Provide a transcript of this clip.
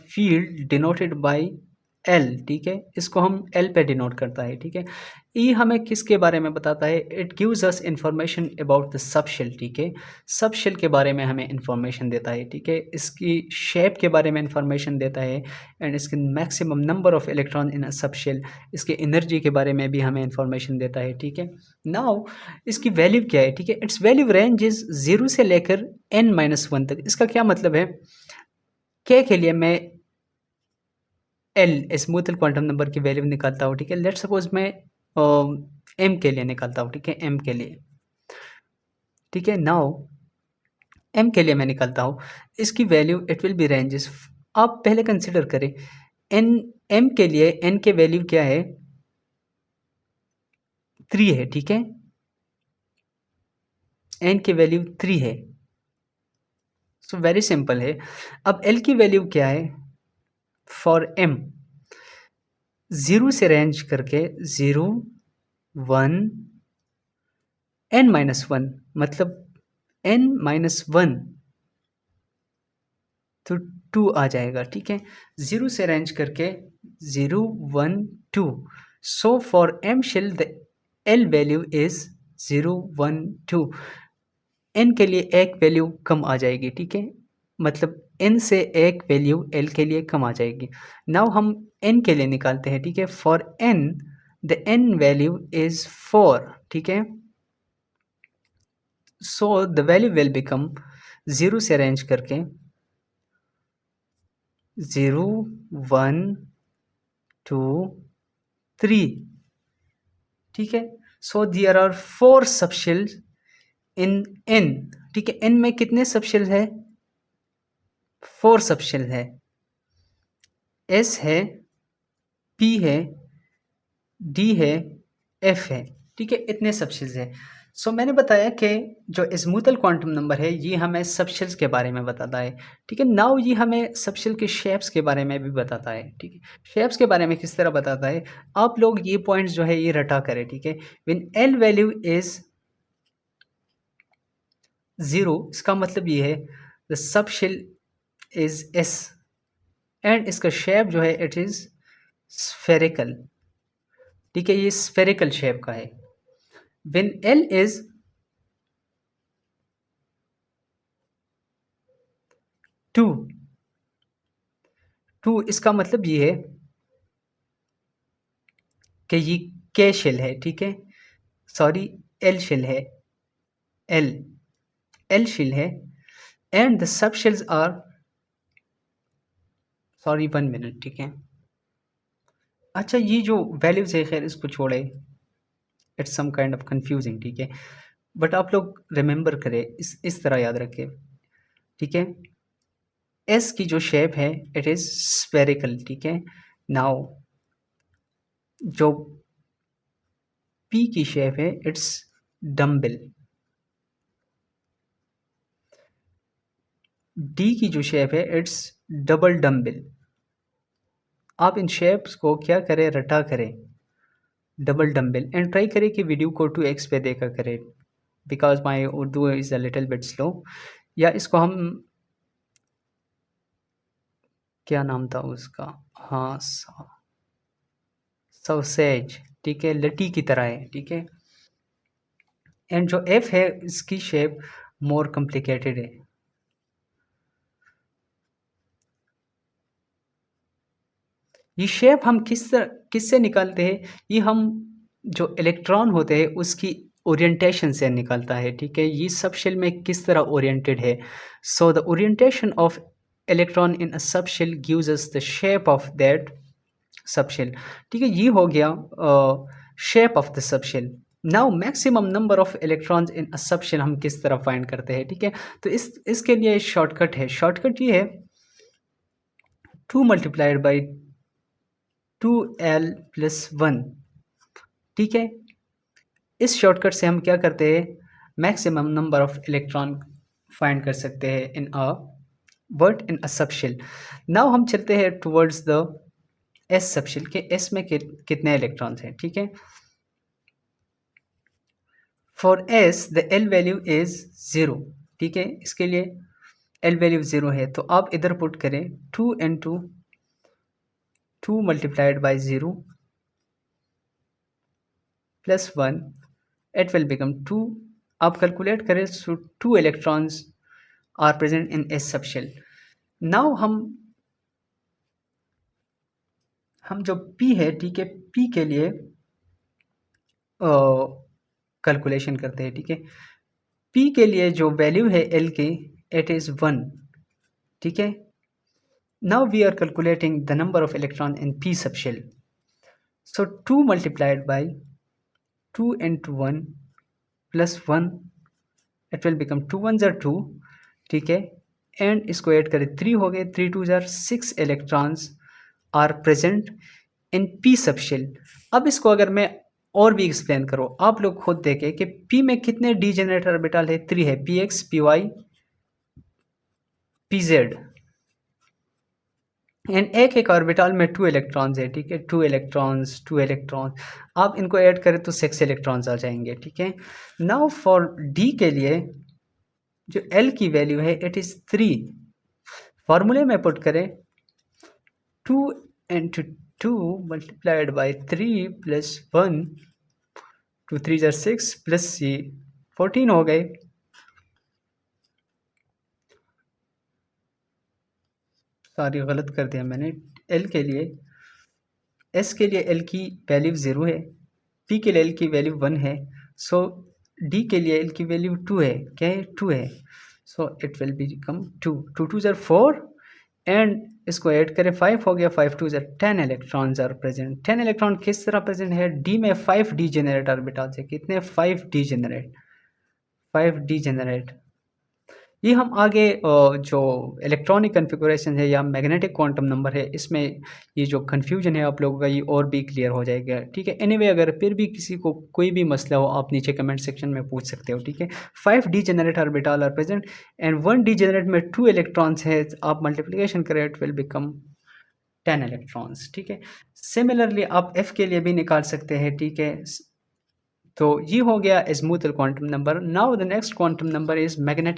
Field denoted by L, ठीक है, इसको हम एल पे डिनोट करता है, ठीक है। ई हमें किसके बारे में बताता है? It gives us information about the sub shell, ठीक है। सब शेल के बारे में हमें इंफॉर्मेशन देता है, ठीक है। इसकी शेप के बारे में इंफॉर्मेशन देता है एंड इसके maximum number of electron in a sub shell, इसके एनर्जी के बारे में भी हमें इंफॉर्मेशन देता है, ठीक है। नाउ इसकी वैल्यू क्या है, ठीक है। इट्स वैल्यू रेंज इज 0 से लेकर n-1 तक। इसका क्या मतलब है? के लिए मैं एल स्मूथल क्वांटम नंबर की वैल्यू निकालता हूँ, ठीक है। लेट सपोज मैं एम के लिए निकालता हूँ, ठीक है, एम के लिए, ठीक है। नाउ एम के लिए मैं निकालता हूँ, इसकी value it will be ranges. आप पहले कंसिडर करें एन, एम के लिए एन के वैल्यू क्या है? 3 है, ठीक है। एन की वैल्यू 3 है, सो वेरी सिंपल है। अब एल की वैल्यू क्या है? फॉर एम 0 से रेंज करके 0, 1, n-1, मतलब n-1 तो 2 आ जाएगा, ठीक है। 0 से रेंज करके 0, 1, 2। So for M shell the L value is 0, 1, 2। N के लिए एक वैल्यू कम आ जाएगी, ठीक है, मतलब एन से एक वैल्यू एल के लिए कम आ जाएगी। नाउ हम एन के लिए निकालते हैं, ठीक है। For N the N value is 4, ठीक है। So the value will become 0 से अरेंज करके 0, 1, 2, 3, ठीक है। So there are 4 subshells in N, ठीक है। एन में कितने सबशेल है? 4 सबशेल है। एस है, पी है, डी है, एफ है, ठीक है। इतने सबशेल्स है। सो मैंने बताया कि जो स्मूथल क्वांटम नंबर है ये हमें सबशेल्स के बारे में बताता है, ठीक है। नाउ ये हमें सबशेल के शेप्स के बारे में भी बताता है, ठीक है। शेप्स के बारे में किस तरह बताता है? आप लोग ये पॉइंट्स जो है ये रटा करें, ठीक है। व्हेन एल वैल्यू इज 0, इसका मतलब ये है the subshell is S and इसका शेप जो है इट इज स्फेरिकल, ठीक है। ये स्फेरिकल शेप का है। व्हेन एल इज 2, इसका मतलब ये है कि ये के शेल है, ठीक है। सॉरी, एल शेल है, एल एल शेल है and the sub shells are, sorry 1 minute, ठीक है। अच्छा, ये जो वैल्यूज है खैर इसको छोड़े, it's some kind of confusing, ठीक है। बट आप लोग रिमेंबर करें, इस तरह याद रखें, ठीक है। एस की जो शेप है इट इज स्फेरिकल, ठीक है। नाउ जो पी की शेप है इट्स डम्बल, डी की जो शेप है इट्स डबल डम्बल। आप इन शेप्स को क्या करें? रटा करें, डबल डम्बल, एंड ट्राई करें कि वीडियो को 2x पे देखा करें because my Urdu is a little bit slow. या इसको हम, क्या नाम था उसका, हाँ, सॉसेज, ठीक है, लट्टी की तरह है, ठीक है। एंड जो एफ है इसकी शेप मोर कॉम्प्लिकेटेड है। ये शेप हम किससे निकालते हैं? ये हम जो इलेक्ट्रॉन होते हैं उसकी ओरिएंटेशन से निकलता है, ठीक है। ये सब शेल में किस तरह ओरिएंटेड है? So the orientation of electron in a sub shell gives us the shape of that sub shell, ठीक है। ये हो गया shape of the sub shell. Now maximum number of electrons in a sub shell हम किस तरह find करते हैं, ठीक है। तो इसके लिए शॉर्टकट है। शॉर्टकट ये है 2 मल्टीप्लाइड बाई 2l प्लस 1, ठीक है। इस शॉर्टकट से हम क्या करते हैं? Maximum number of electron find कर सकते हैं in a word in a subshell. Now हम चलते हैं टुवर्ड्स द एस सबशेल के एस में कितने इलेक्ट्रॉन्स हैं, ठीक है। For S the L value is 0, ठीक है। इसके लिए एल वैल्यू 0 है तो आप इधर पुट करें 2 into 2 multiplied by 0 plus 1, it will become 2. आप कैलकुलेट करें, so 2 electrons are present in S subshell. Now हम जो P है, ठीक है, P के लिए कैलकुलेशन करते हैं, ठीक है। P के लिए जो वैल्यू है L की, it is 1, ठीक है। Now we are calculating the number of electron in P subshell. So 2 multiplied by 2 into 1 plus 1, it will become 2 1s are 2, ठीक है। एंड इसको ऐड करें 3 हो गए, 3 2s are 6 electrons are present in P subshell. अब इसको अगर मैं और भी एक्सप्लेन करो, आप लोग खुद देखें कि P में कितने डीजेनरेट ऑर्बिटल है, 3 है, Px Py Pz, एंड एक ऑर्बिटल में 2 इलेक्ट्रॉन्स है, ठीक है, 2 इलेक्ट्रॉन्स 2 इलेक्ट्रॉन्स, आप इनको ऐड करें तो 6 इलेक्ट्रॉन्स आ जाएंगे, ठीक है। नाउ फॉर D के लिए जो L की वैल्यू है, इट इज 3, फॉर्मूले में पुट करें 2 into 2 multiplied by 3 plus 1, 2 3 are 6 plus C 14 हो गए। सॉरी, गलत कर दिया मैंने। L के लिए, S के लिए L की वैल्यू 0 है, P के लिए L की वैल्यू 1 है, सो D के लिए L की वैल्यू 2 है, क्या है, 2 है, so it will become 2 2 2 are 4 and इसको ऐड करें 5 हो गया, 5 2 are 10 electrons are present. 10 electron किस तरह प्रेजेंट है, D में 5 डीजेनरेट ऑर्बिटल्स है, कितने, 5 डीजेनरेट, 5 डीजेनरेट। ये हम आगे जो इलेक्ट्रॉनिक कन्फिगुरेशन है या मैग्नेटिक क्वांटम नंबर है, इसमें ये जो कन्फ्यूजन है आप लोगों का, ये और भी क्लियर हो जाएगा, ठीक है। एनीवे अगर फिर भी किसी को कोई भी मसला हो, आप नीचे कमेंट सेक्शन में पूछ सकते हो, ठीक है। 5 degenerate orbital are present and 1 degenerate में 2 इलेक्ट्रॉन्स है, आप मल्टीप्लिकेशन करें, इट विल बिकम 10 इलेक्ट्रॉन्स, ठीक है। सिमिलरली आप F के लिए भी निकाल सकते हैं, ठीक है। तो ये हो गया azimuthal quantum number. Now the next quantum number is magnetic